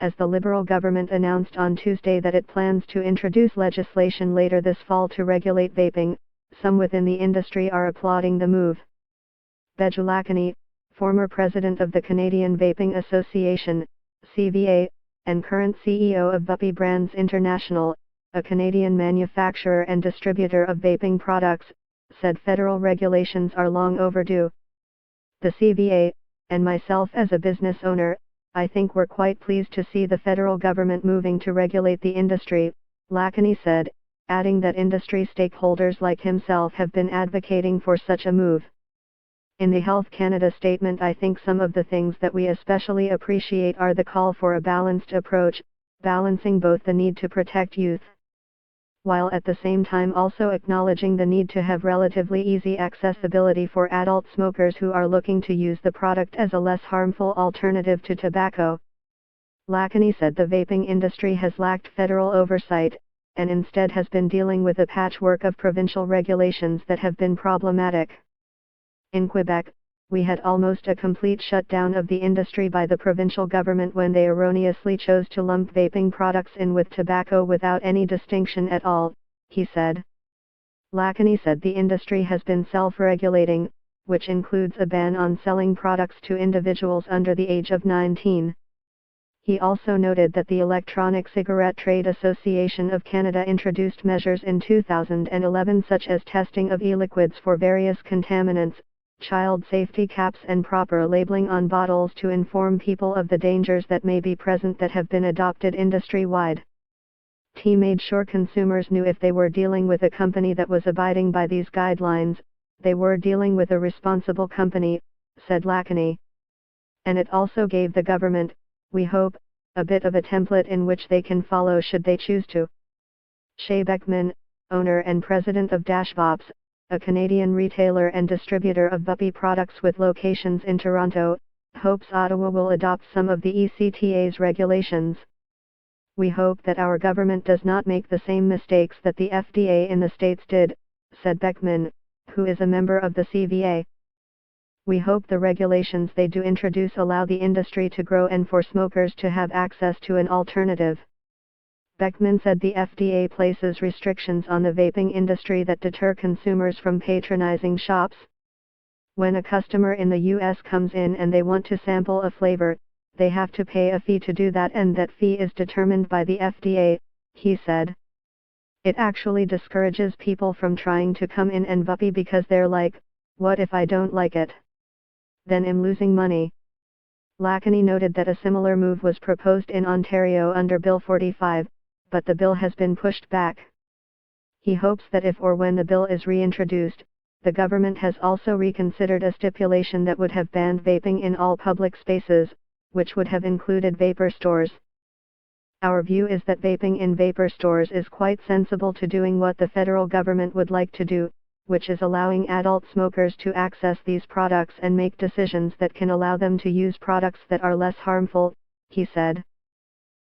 as the Liberal government announced on Tuesday that it plans to introduce legislation later this fall to regulate vaping. Some within the industry are applauding the move. Beju Lakani, former president of the Canadian Vaping Association, CVA, and current CEO of Vaping Brands International, a Canadian manufacturer and distributor of vaping products, said federal regulations are long overdue. The CVA, and myself as a business owner, I think we're quite pleased to see the federal government moving to regulate the industry, Lakani said, adding that industry stakeholders like himself have been advocating for such a move. In the Health Canada statement, I think some of the things that we especially appreciate are the call for a balanced approach, balancing both the need to protect youth, while at the same time also acknowledging the need to have relatively easy accessibility for adult smokers who are looking to use the product as a less harmful alternative to tobacco. Lakani said the vaping industry has lacked federal oversight, and instead has been dealing with a patchwork of provincial regulations that have been problematic. In Quebec, we had almost a complete shutdown of the industry by the provincial government when they erroneously chose to lump vaping products in with tobacco without any distinction at all, he said. Lakani said the industry has been self-regulating, which includes a ban on selling products to individuals under the age of 19. He also noted that the Electronic Cigarette Trade Association of Canada introduced measures in 2011 such as testing of e-liquids for various contaminants, child safety caps and proper labeling on bottles to inform people of the dangers that may be present that have been adopted industry-wide. He made sure consumers knew if they were dealing with a company that was abiding by these guidelines, they were dealing with a responsible company, said Lakani. And it also gave the government, we hope, a bit of a template in which they can follow should they choose to. Shay Beckman, owner and president of Vapes, a Canadian retailer and distributor of vaping products with locations in Toronto, hopes Ottawa will adopt some of the ECTA's regulations. We hope that our government does not make the same mistakes that the FDA in the States did, said Beckman, who is a member of the CVA. We hope the regulations they do introduce allow the industry to grow and for smokers to have access to an alternative. Beckman said the FDA places restrictions on the vaping industry that deter consumers from patronizing shops. When a customer in the U.S. comes in and they want to sample a flavor, they have to pay a fee to do that, and that fee is determined by the FDA, he said. It actually discourages people from trying to come in and vape because they're like, what if I don't like it? Then I'm losing money. Lakani noted that a similar move was proposed in Ontario under Bill 45, but the bill has been pushed back. He hopes that if or when the bill is reintroduced, the government has also reconsidered a stipulation that would have banned vaping in all public spaces, which would have included vapor stores. Our view is that vaping in vapor stores is quite sensible to doing what the federal government would like to do, which is allowing adult smokers to access these products and make decisions that can allow them to use products that are less harmful, he said.